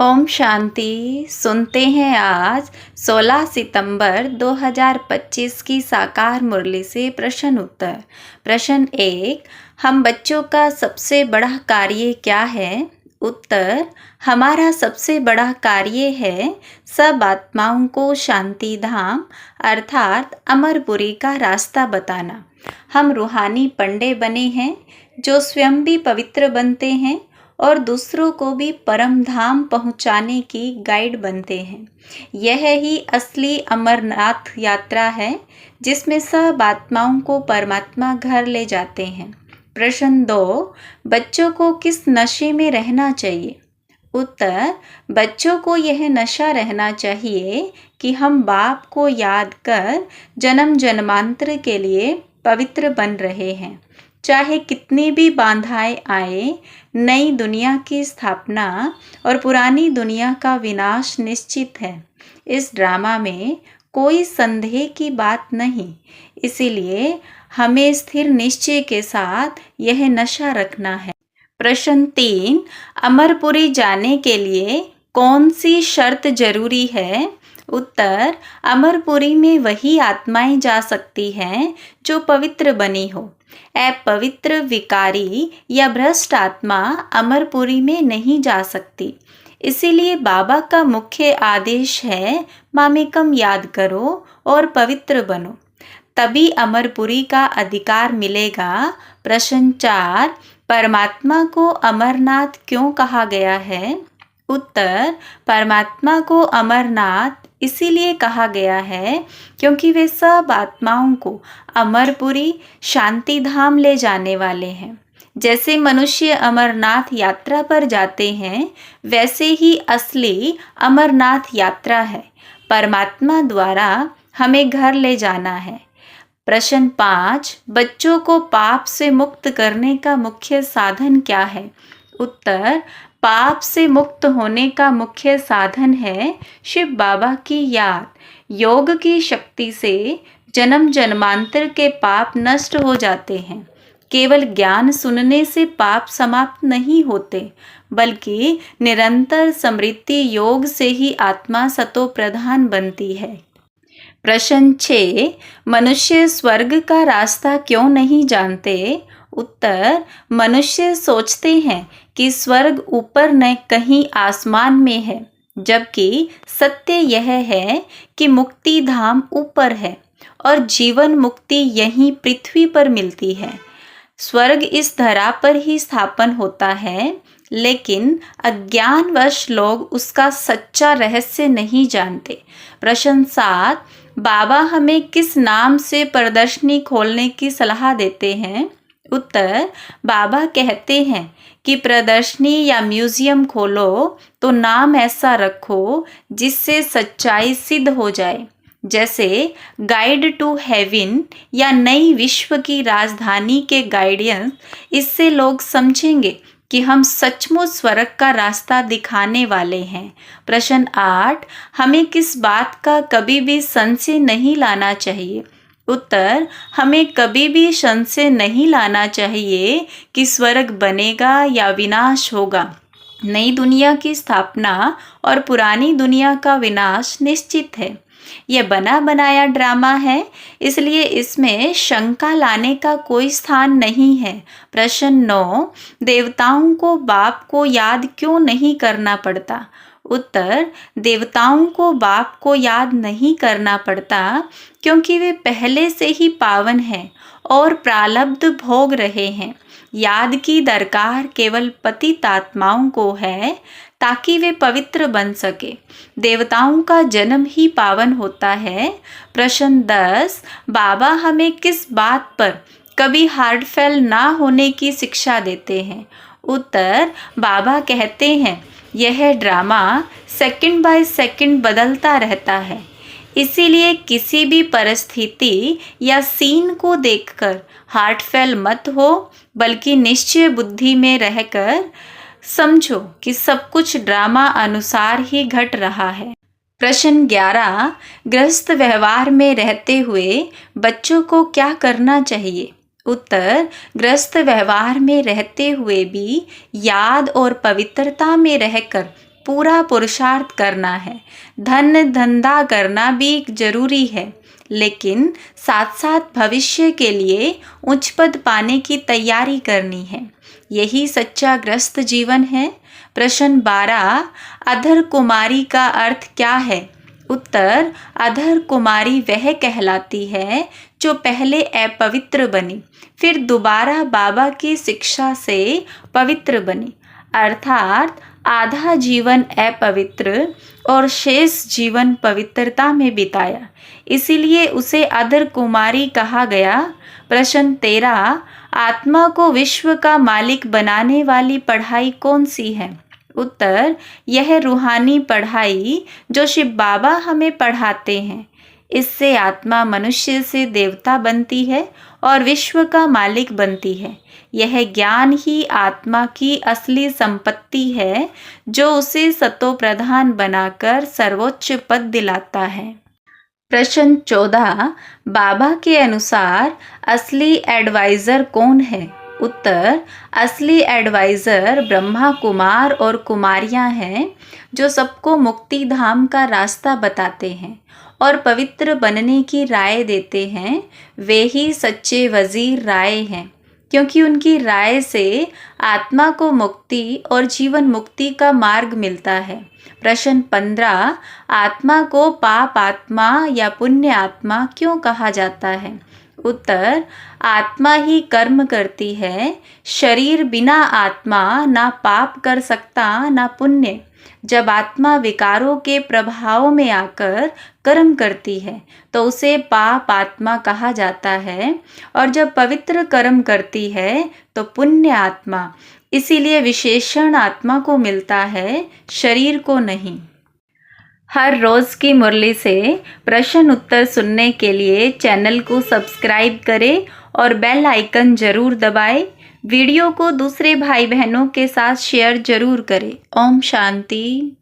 ओम शांति। सुनते हैं आज 16 सितंबर 2025 की साकार मुरली से प्रश्न उत्तर। प्रश्न 1, हम बच्चों का सबसे बड़ा कार्य क्या है? उत्तर, हमारा सबसे बड़ा कार्य है सब आत्माओं को शांति धाम अर्थात अमरपुरी का रास्ता बताना। हम रूहानी पंडे बने हैं जो स्वयं भी पवित्र बनते हैं और दूसरों को भी परम धाम पहुंचाने की गाइड बनते हैं। यह ही असली अमरनाथ यात्रा है जिसमें सब आत्माओं को परमात्मा घर ले जाते हैं। प्रश्न 2, बच्चों को किस नशे में रहना चाहिए? उत्तर, बच्चों को यह नशा रहना चाहिए कि हम बाप को याद कर जन्म जन्मांतर के लिए पवित्र बन रहे हैं। चाहे कितनी भी बाधाएं आए, नई दुनिया की स्थापना और पुरानी दुनिया का विनाश निश्चित है। इस ड्रामा में कोई संदेह की बात नहीं, इसीलिए हमें स्थिर निश्चय के साथ यह नशा रखना है। प्रश्न 3, अमरपुरी जाने के लिए कौन सी शर्त जरूरी है? उत्तर, अमरपुरी में वही आत्माएं जा सकती हैं जो पवित्र बनी हो। अपवित्र, विकारी या भ्रष्ट आत्मा अमरपुरी में नहीं जा सकती। इसीलिए बाबा का मुख्य आदेश है मामेकम याद करो और पवित्र बनो, तभी अमरपुरी का अधिकार मिलेगा। प्रश्न 4, परमात्मा को अमरनाथ क्यों कहा गया है? उत्तर, परमात्मा को अमरनाथ इसीलिए कहा गया है क्योंकि वे सब आत्माओं को अमरपुरी शांति धाम ले जाने वाले हैं। जैसे मनुष्य अमरनाथ यात्रा पर जाते हैं, वैसे ही असली अमरनाथ यात्रा है। परमात्मा द्वारा हमें घर ले जाना है। प्रश्न 5, बच्चों को पाप से मुक्त करने का मुख्य साधन क्या है? उत्तर, पाप से मुक्त होने का मुख्य साधन है शिव बाबा की याद। योग की शक्ति से जन्म जन्मांतर के पाप नष्ट हो जाते हैं। केवल ज्ञान सुनने से पाप समाप्त नहीं होते, बल्कि निरंतर स्मृति योग से ही आत्मा सतो प्रधान बनती है। प्रश्न 6, मनुष्य स्वर्ग का रास्ता क्यों नहीं जानते? उत्तर, मनुष्य सोचते हैं कि स्वर्ग ऊपर न कहीं आसमान में है, जबकि सत्य यह है कि मुक्ति धाम ऊपर है और जीवन मुक्ति यहीं पृथ्वी पर मिलती है। स्वर्ग इस धरा पर ही स्थापन होता है, लेकिन अज्ञानवश लोग उसका सच्चा रहस्य नहीं जानते। प्रश्न 7, बाबा हमें किस नाम से प्रदर्शनी खोलने की सलाह देते हैं? उत्तर, बाबा कहते हैं कि प्रदर्शनी या म्यूजियम खोलो तो नाम ऐसा रखो जिससे सच्चाई सिद्ध हो जाए, जैसे गाइड टू हेवन या नई विश्व की राजधानी के गाइडेंस। इससे लोग समझेंगे कि हम सचमुच स्वर्ग का रास्ता दिखाने वाले हैं। प्रश्न 8, हमें किस बात का कभी भी संशय नहीं लाना चाहिए? उत्तर, हमें कभी भी संशय नहीं लाना चाहिए कि स्वर्ग बनेगा या विनाश होगा। नई दुनिया की स्थापना और पुरानी दुनिया का विनाश निश्चित है। यह बना बनाया ड्रामा है, इसलिए इसमें शंका लाने का कोई स्थान नहीं है। प्रश्न 9, देवताओं को बाप को याद क्यों नहीं करना पड़ता? उत्तर, देवताओं को बाप को याद नहीं करना पड़ता क्योंकि वे पहले से ही पावन हैं और प्रारब्ध भोग रहे हैं। याद की दरकार केवल पतित आत्माओं को है ताकि वे पवित्र बन सके। देवताओं का जन्म ही पावन होता है। प्रश्न 10, बाबा हमें किस बात पर कभी हार्ट फेल ना होने की शिक्षा देते हैं? उत्तर, बाबा कहते हैं यह ड्रामा सेकंड बाय सेकंड बदलता रहता है, इसीलिए किसी भी परिस्थिति या सीन को देखकर हार्ट फेल मत हो, बल्कि निश्चय बुद्धि में रहकर समझो कि सब कुछ ड्रामा अनुसार ही घट रहा है। प्रश्न 11, गृहस्थ व्यवहार में रहते हुए बच्चों को क्या करना चाहिए? उत्तर, गृहस्थ व्यवहार में रहते हुए भी याद और पवित्रता में रहकर पूरा पुरुषार्थ करना है। धन धंधा करना भी जरूरी है, लेकिन साथ साथ भविष्य के लिए उच्च पद पाने की तैयारी करनी है। यही सच्चा गृहस्थ जीवन है। प्रश्न 12, अधर कुमारी का अर्थ क्या है? उत्तर, अधर कुमारी वह कहलाती है जो पहले अपवित्र बनी, फिर दोबारा बाबा की शिक्षा से पवित्र बनी, अर्थात आधा जीवन अपवित्र और शेष जीवन पवित्रता में बिताया, इसीलिए उसे अधर कुमारी कहा गया। प्रश्न 13, आत्मा को विश्व का मालिक बनाने वाली पढ़ाई कौन सी है? उत्तर, यह रूहानी पढ़ाई जो शिव बाबा हमें पढ़ाते हैं। इससे आत्मा मनुष्य से देवता बनती है और विश्व का मालिक बनती है। यह ज्ञान ही आत्मा की असली संपत्ति है जो उसे सतो प्रधान बनाकर सर्वोच्च पद दिलाता है। प्रश्न 14, बाबा के अनुसार असली एडवाइजर कौन है? उत्तर, असली एडवाइज़र ब्रह्मा कुमार और कुमारियां हैं जो सबको मुक्ति धाम का रास्ता बताते हैं और पवित्र बनने की राय देते हैं। वे ही सच्चे वजीर राय हैं, क्योंकि उनकी राय से आत्मा को मुक्ति और जीवन मुक्ति का मार्ग मिलता है। प्रश्न 15, आत्मा को पाप आत्मा या पुण्य आत्मा क्यों कहा जाता है? उत्तर, आत्मा ही कर्म करती है। शरीर बिना आत्मा ना पाप कर सकता ना पुण्य। जब आत्मा विकारों के प्रभाव में आकर कर्म करती है तो उसे पाप आत्मा कहा जाता है, और जब पवित्र कर्म करती है तो पुण्य आत्मा। इसीलिए विशेषण आत्मा को मिलता है, शरीर को नहीं। हर रोज़ की मुरली से प्रश्न उत्तर सुनने के लिए चैनल को सब्सक्राइब करें और बेल आइकन ज़रूर दबाएं। वीडियो को दूसरे भाई बहनों के साथ शेयर ज़रूर करें। ओम शांति।